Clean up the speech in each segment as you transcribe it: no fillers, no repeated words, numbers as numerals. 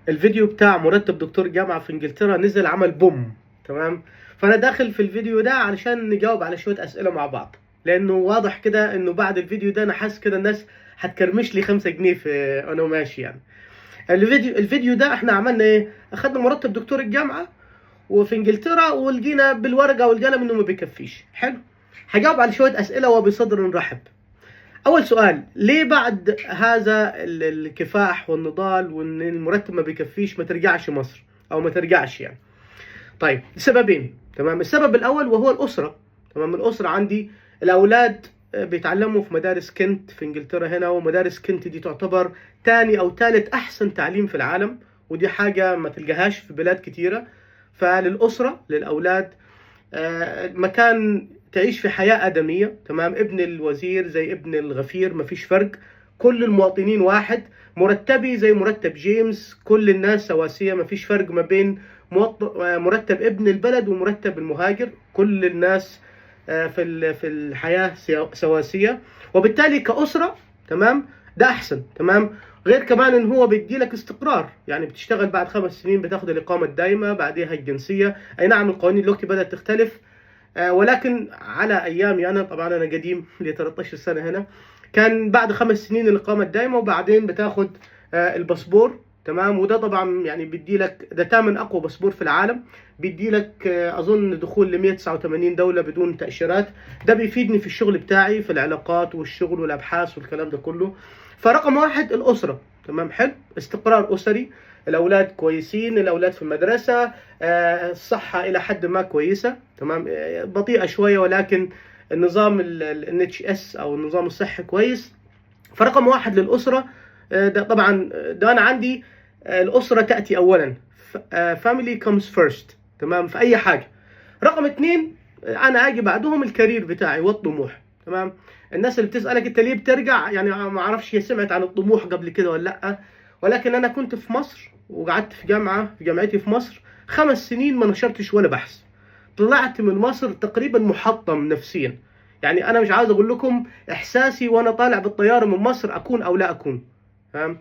الفيديو بتاع مرتب دكتور جامعة في انجلترا نزل عمل بوم. تمام. فانا داخل في الفيديو ده علشان نجاوب على شوية اسئلة مع بعض، لانه واضح كده انه بعد الفيديو ده انا حاسس كده الناس هتكرمش لي 5 جنيه في انا ماشي يعني. الفيديو ده احنا عملنا ايه؟ اخدنا مرتب دكتور الجامعة وفي انجلترا ولقينا بالورقة والقلم انه ما بيكفيش. حلو. هجاوب على شوية اسئلة وبصدر رحب. أول سؤال، ليه بعد هذا الكفاح والنضال وإن المرتب ما بيكفيش ما ترجعش مصر أو ما ترجعش يعني؟ طيب، سببين. تمام. السبب الأول وهو الأسرة. تمام. الأسرة عندي الأولاد بيتعلموا في مدارس كنت في إنجلترا هنا، ومدارس كنت دي تعتبر تاني أو تالت أحسن تعليم في العالم، ودي حاجة ما تلقاهاش في بلاد كتيرة. فللأسرة للأولاد مكان تعيش في حياة آدمية. تمام. ابن الوزير زي ابن الغفير، مفيش فرق، كل المواطنين واحد، مرتبي زي مرتب جيمس، كل الناس سواسية، مفيش فرق ما بين مرتب ابن البلد ومرتب المهاجر، كل الناس في الحياة سواسية، وبالتالي كأسرة تمام ده أحسن. تمام. غير كمان ان هو بيدي لك استقرار، يعني بتشتغل بعد 5 سنين بتاخد الإقامة الدائمة، بعدها الجنسية. أي نعم القوانين دلوقتي بدأت تختلف، ولكن على ايامي انا، طبعا انا قديم لي 13 سنه هنا، كان بعد 5 سنين الاقامه الدائمه وبعدين بتاخد الباسبور. تمام. وده طبعا يعني بيدي لك، ده ثامن اقوى باسبور في العالم، بيدي لك اظن دخول ل 189 دوله بدون تاشيرات. ده بيفيدني في الشغل بتاعي، في العلاقات والشغل والابحاث والكلام ده كله. فرقم واحد الاسره. تمام. حلو. استقرار اسري، الاولاد كويسين، الاولاد في المدرسه، الصحه الى حد ما كويسه. تمام. بطيئه شويه ولكن النظام NHS او النظام الصحي كويس. فرقم واحد للاسره. ده طبعا ده انا عندي الاسره تاتي اولا. family comes first. تمام. في اي حاجه. رقم اتنين انا اجي بعدهم الكارير بتاعي والطموح. تمام. الناس اللي بتسالك انت ليه بترجع، يعني ما اعرفش هي سمعت عن الطموح قبل كده ولا لا، ولكن انا كنت في مصر وقعدت في جامعتي في مصر 5 سنين ما نشرتش ولا بحث. طلعت من مصر تقريبا محطم نفسيا. يعني انا مش عاوز اقول لكم احساسي وانا طالع بالطياره من مصر اكون او لا اكون. فاهم.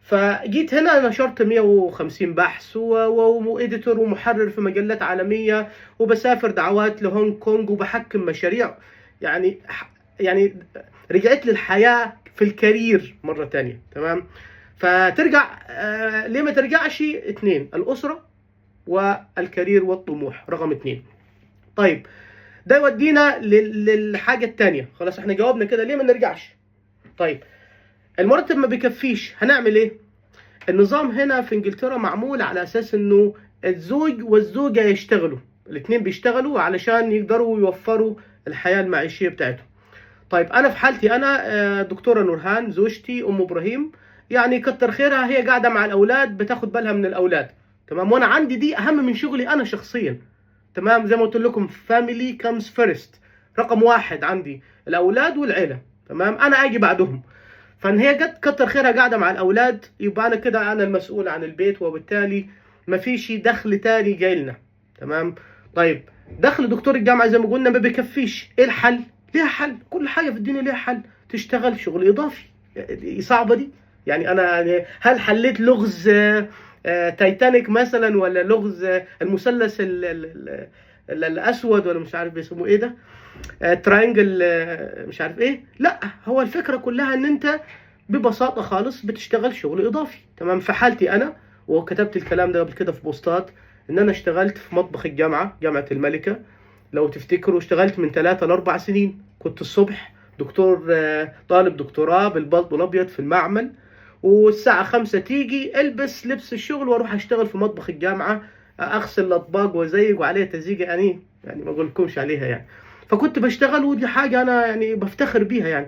فجيت هنا نشرت 150 بحث وإديتور ومحرر في مجلات عالمية، وبسافر دعوات لهونج كونج وبحكم مشاريع. يعني يعني رجعت للحياة في الكارير مرة تانية. تمام. فترجع ليه ما ترجعش؟ اتنين، الأسرة والكارير والطموح رقم اتنين. طيب، ده يودينا للحاجة التانية. خلاص احنا جاوبنا كده ليه ما نرجعش. طيب، المرتب ما بيكفيش، هنعمل ايه؟ النظام هنا في انجلترا معمول على اساس انه الزوج والزوجة يشتغلوا، الاثنين بيشتغلوا علشان يقدروا يوفروا الحياة المعيشية بتاعتهم. طيب انا في حالتي انا دكتورة نورهان زوجتي ام ابراهيم، يعني كتر خيرها هي قاعدة مع الاولاد بتاخد بالها من الاولاد. تمام. وانا عندي دي اهم من شغلي انا شخصيا. تمام. زي ما قلت لكم family comes first. رقم واحد عندي الاولاد والعيلة. تمام. انا اجي بعدهم. فان هي قد كتر خيرها قاعده مع الاولاد، يبقى انا كده انا المسؤول عن البيت، وبالتالي ما فيش دخل تاني جاي لنا. تمام. طيب، دخل دكتور الجامعه زي ما قلنا ما بيكفيش. ايه الحل؟ ليها حل، كل حاجه في الدنيا ليها حل. تشتغل شغل اضافي. صعبه دي؟ يعني انا هل حليت لغز تايتانيك مثلا، ولا لغز المثلث الاسود، ولا مش عارف بيسموه ايه ده، تراينجل مش عارف ايه؟ لا، هو الفكره كلها ان انت ببساطه خالص بتشتغل شغل اضافي. تمام. في حالتي انا، وكتبت الكلام ده قبل كده في بوستات، ان انا اشتغلت في مطبخ جامعه الملكه. لو تفتكروا اشتغلت من 3 ل 4 سنين. كنت الصبح دكتور طالب دكتوراه بالبلطو الابيض في المعمل، والساعه 5 تيجي البس لبس الشغل واروح اشتغل في مطبخ الجامعه، اغسل الاطباق وازيق وعليها تزييق، يعني ما اقولكمش عليها يعني. فكنت بشتغل، ودي حاجة أنا يعني بفتخر بيها يعني.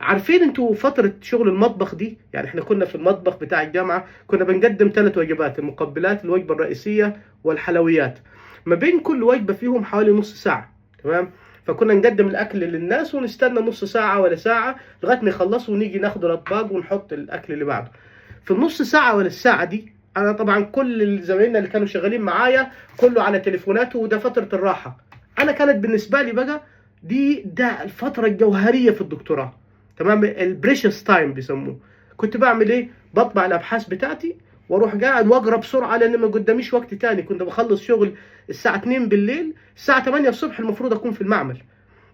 عارفين انتوا فترة شغل المطبخ دي؟ يعني احنا كنا في المطبخ بتاع الجامعة كنا بنقدم 3 وجبات: المقبلات، الوجبة الرئيسية، والحلويات. ما بين كل وجبة فيهم حوالي نص ساعة. تمام. فكنا نقدم الأكل للناس ونستنى نص ساعة ولا ساعة لغاية ما يخلصوا ونيجي ناخد الأطباق ونحط الأكل اللي بعده. في النص ساعة ولا الساعة دي أنا طبعا كل زمايلنا اللي كانوا شغالين معايا كله على تليفوناته، وده فترة الراحة. انا كانت بالنسبه لي بقى ده الفتره الجوهريه في الدكتوراه. تمام. البريشس تايم بيسموه. كنت بعمل ايه؟ بطبع الابحاث بتاعتي واروح قاعد واقرا بسرعه لان ما قداميش وقت تاني. كنت بخلص شغل الساعه 2 بالليل، الساعه 8 الصبح المفروض اكون في المعمل،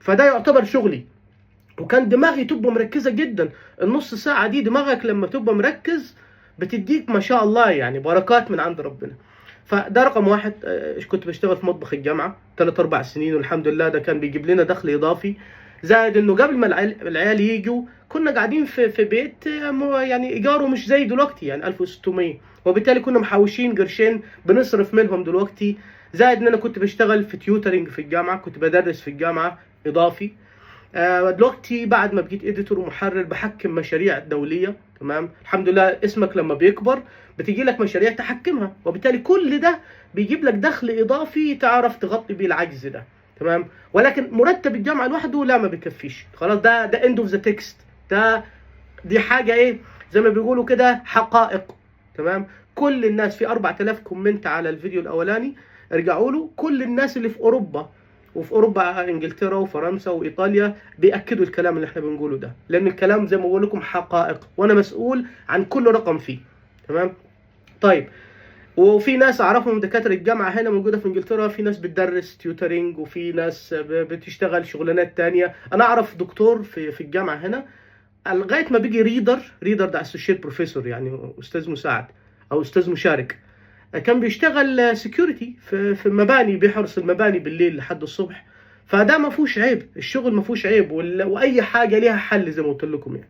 فده يعتبر شغلي. وكان دماغي تبقى مركزه جدا. النص ساعه دي دماغك لما تبقى مركز بتديك ما شاء الله يعني بركات من عند ربنا. فده رقم واحد. كنت بشتغل في مطبخ الجامعه 3 4 سنين، والحمد لله ده كان بيجيب لنا دخل اضافي. زائد انه قبل ما العيال يجوا كنا قاعدين في بيت يعني ايجاره مش زي دلوقتي، يعني 1600، وبالتالي كنا محوشين قرشين بنصرف منهم دلوقتي. زائد ان انا كنت بشتغل في تيوترنج في الجامعه، كنت بدرس في الجامعه اضافي. دلوقتي بعد ما بقيت اديتور ومحرر بحكم مشاريع دوليه. تمام، الحمد لله اسمك لما بيكبر بتجي لك مشاريع تحكمها، وبالتالي كل ده بيجيب لك دخل اضافي تعرف تغطي بيه العجز ده. تمام، ولكن مرتب الجامعه لوحده لا ما بيكفيش خلاص. ده اند اوف ذا تكست. دي حاجه ايه زي ما بيقولوا كده حقائق. تمام، كل الناس في 4000 كومنت على الفيديو الاولاني ارجعوا له، كل الناس اللي في اوروبا وفي اوروبا انجلترا وفرنسا وايطاليا بياكدوا الكلام اللي احنا بنقوله ده، لان الكلام زي ما بقول لكم حقائق وانا مسؤول عن كل رقم فيه. تمام. طيب، وفي ناس اعرفهم دكاتره الجامعه هنا موجوده في انجلترا، في ناس بتدرس تيوترينج وفي ناس بتشتغل شغلانات تانية. انا اعرف دكتور في الجامعه هنا لغايه ما بيجي ريدر ده اسوشيت بروفيسور، يعني استاذ مساعد او استاذ مشارك، كان بيشتغل سكيورتي في مباني، بيحرس المباني بالليل لحد الصبح. فده ما فيهوش عيب، الشغل ما فيهوش عيب، واي حاجه ليها حل زي ما قلت لكم يعني.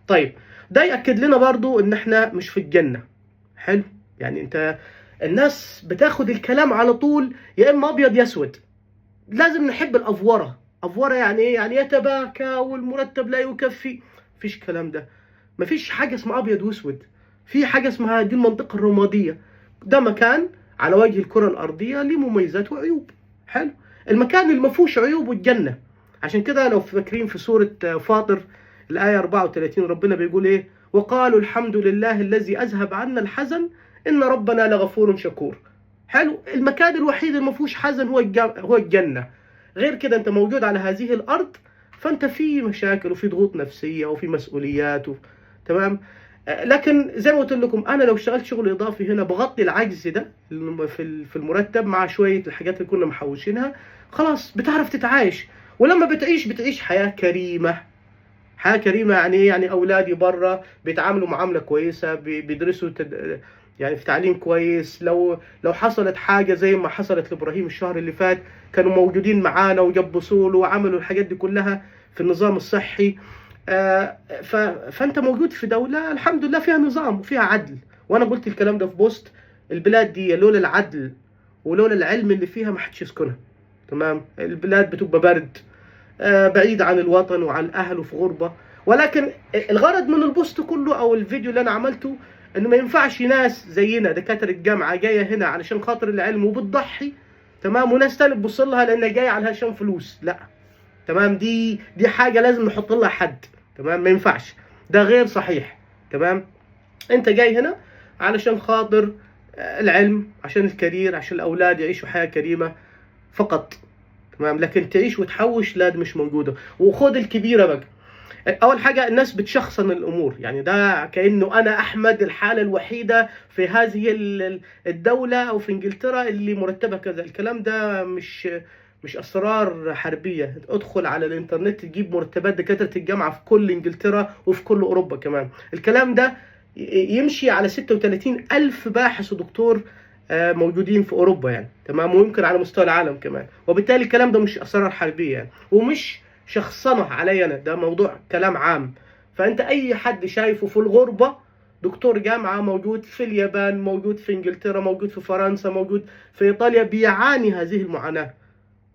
طيب، ده ياكد لنا برضو ان احنا مش في الجنه. حلو، يعني انت الناس بتاخد الكلام على طول يا اما ابيض يا اسود. لازم نحب الافوره. افوره يعني ايه؟ يعني يتباكى والمرتب لا يكفي. مفيش الكلام ده. مفيش حاجه اسمها ابيض واسود. في حاجه اسمها دي المنطقه الرماديه. ده مكان على وجه الكره الارضيه له مميزات وعيوب. حلو، المكان اللي ما فيهوش عيوب الجنه. عشان كده لو فاكرين في سوره فاطر الايه 34 ربنا بيقول ايه؟ وقالوا الحمد لله الذي اذهب عنا الحزن ان ربنا لغفور شكور. حلو، المكان الوحيد اللي ما فيهوش حزن هو الجنه. غير كده انت موجود على هذه الارض فانت في مشاكل وفي ضغوط نفسيه وفي مسؤوليات تمام. لكن زي ما قلت لكم انا لو اشتغلت شغل اضافي هنا بغطي العجز ده في المرتب مع شويه الحاجات اللي كنا محوشينها، خلاص بتعرف تتعايش. ولما بتعيش حياه كريمه. حياه كريمه يعني ايه؟ يعني اولادي بره بيتعاملوا معامله كويسه، بيدرسوا يعني في تعليم كويس. لو حصلت حاجه زي ما حصلت لابراهيم الشهر اللي فات كانوا موجودين معانا وجبصوا له وعملوا الحاجات دي كلها في النظام الصحي. فانت موجود في دوله الحمد لله فيها نظام وفيها عدل. وانا قلت الكلام ده في بوست. البلاد دي لولا العدل ولولا العلم اللي فيها ما حدش يسكنها. تمام، البلاد بتبقى برد، بعيد عن الوطن وعن الاهل وفي غربه. ولكن الغرض من البوست كله او الفيديو اللي انا عملته انه ما ينفعش ناس زينا دكاتره الجامعه جايه هنا علشان خاطر العلم وبتضحي. تمام، وناس تانية تبص لها لانها جايه علشان فلوس. لا، تمام، دي حاجه لازم نحط لها حد. تمام، ما ينفعش، ده غير صحيح. تمام، انت جاي هنا علشان خاطر العلم، عشان الكارير، عشان الاولاد يعيشوا حياه كريمه فقط. تمام، لكن تعيش وتحوش لا، مش موجوده. وخد الكبيره بقى. اول حاجه الناس بتشخصن الامور، يعني ده كانه انا احمد الحاله الوحيده في هذه الدوله او في انجلترا اللي مرتبها كذا. الكلام ده مش اسرار حربيه. ادخل على الانترنت تجيب مرتبات دكاتره الجامعه في كل انجلترا وفي كل اوروبا كمان. الكلام ده يمشي على 36,000 باحث ودكتور موجودين في اوروبا يعني. تمام، ويمكن على مستوى العالم كمان. وبالتالي الكلام ده مش اسرار حربيه يعني، ومش شخصنه علي انا، ده موضوع كلام عام. فانت اي حد شايفه في الغربه دكتور جامعه موجود في اليابان، موجود في انجلترا، موجود في فرنسا، موجود في ايطاليا بيعاني هذه المعاناه.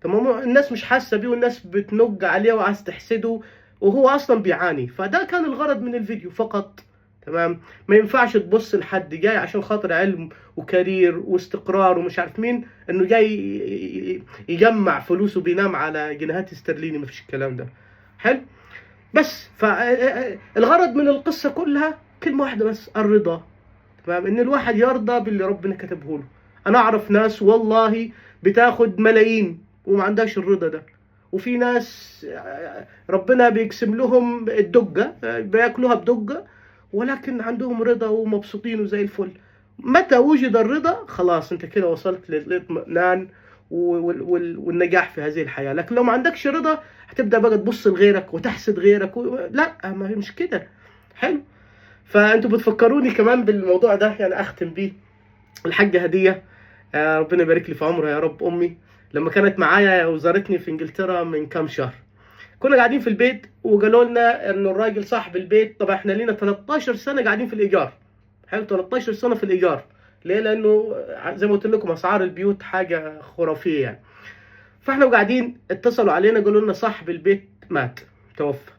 تمام، الناس مش حاسه بيه والناس بتنق عليه وعايز تحسده وهو اصلا بيعاني. فده كان الغرض من الفيديو فقط. تمام، ما ينفعش تبص لحد جاي عشان خاطر علم وكارير واستقرار ومش عارف مين انه جاي يجمع فلوسه بينام على جنيهات استرليني. مفيش الكلام ده. حلو، بس فالغرض من القصه كلها كلمه واحده بس: الرضا. تمام، ان الواحد يرضى باللي ربنا كتبه له. انا اعرف ناس والله بتاخد ملايين وما عندهاش الرضا ده. وفي ناس ربنا بيقسم لهم الدقه، بياكلوها بدقه، ولكن عندهم رضا ومبسوطين وزي الفل. متى وجد الرضا خلاص انت كده وصلت للاطمئنان والنجاح في هذه الحياة. لكن لو ما عندكش رضا هتبدأ بقى تبص لغيرك وتحسد غيرك لا، ما هي مش كده. حلو. فانتوا بتفكروني كمان بالموضوع ده، يعني اختم بيه. الحاجة هدية، ربنا يبارك لي في عمرها يا رب، امي لما كانت معايا وزارتني في انجلترا من كام شهر، كنا قاعدين في البيت وقالوا لنا انه الراجل صاحب البيت، طبعا احنا لينا 13 سنة قاعدين في الايجار. حلو، 13 سنة في الايجار. ليه؟ لانه زي ما قلت لكم اسعار البيوت حاجة خرافية يعني. فاحنا قاعدين اتصلوا علينا قالوا لنا صاحب البيت مات، توفى،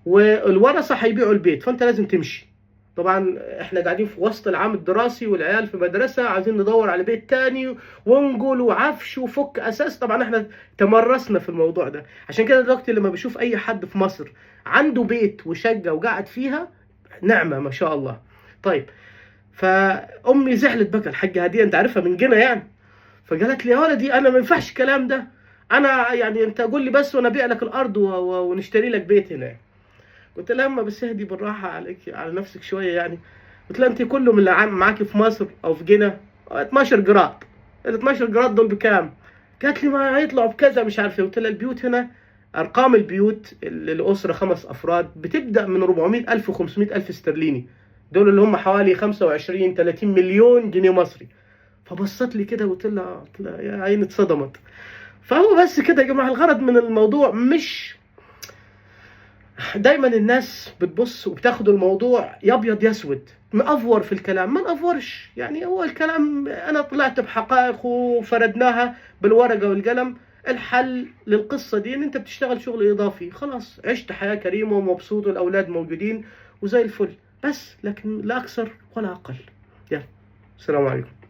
والورثة هيبيعوا البيت فانت لازم تمشي. طبعا احنا قاعدين في وسط العام الدراسي والعيال في مدرسة، عايزين ندور على بيت تاني ونقول وعفش وفك اساس. طبعا احنا تمرسنا في الموضوع ده. عشان كده دلوقتي لما بشوف اي حد في مصر عنده بيت وشقة وقاعد فيها، نعمة ما شاء الله. طيب، فامي زعلت بقى، الحاجة هدية انت عارفها من جنة يعني. فقالت لي يا ولدي انا ما ينفعش الكلام ده، انا يعني انت قول لي بس وانا ابيع لك الارض ونشتري لك بيت هنا. قلت لها اما بس اهدي بالراحه عليك على نفسك شويه يعني. قلت لها انت كله من اللي معاكي في مصر او في جنة 12 جراد، ال 12 جراد دول بكام؟ قالت لي ما هيطلعوا بكذا مش عارف ايه. قلت لها البيوت هنا، ارقام البيوت الاسره 5 افراد بتبدا من 400,000 و 500,000 استرليني، دول اللي هم حوالي 25 30 مليون جنيه مصري. فبصت لي كده وقلت لها يا عيني اتصدمت. فهو بس كده يا جماعه، الغرض من الموضوع مش دايما الناس بتبص وبتاخد الموضوع يا ابيض يا اسود، مأفور في الكلام. ما نأفورش يعني، هو الكلام انا طلعت بحقائق وفردناها بالورقه والقلم. الحل للقصه دي ان انت بتشتغل شغل اضافي، خلاص عشت حياه كريمه ومبسوط والاولاد موجودين وزي الفل، بس لكن لا اكثر ولا اقل. يلا، السلام عليكم.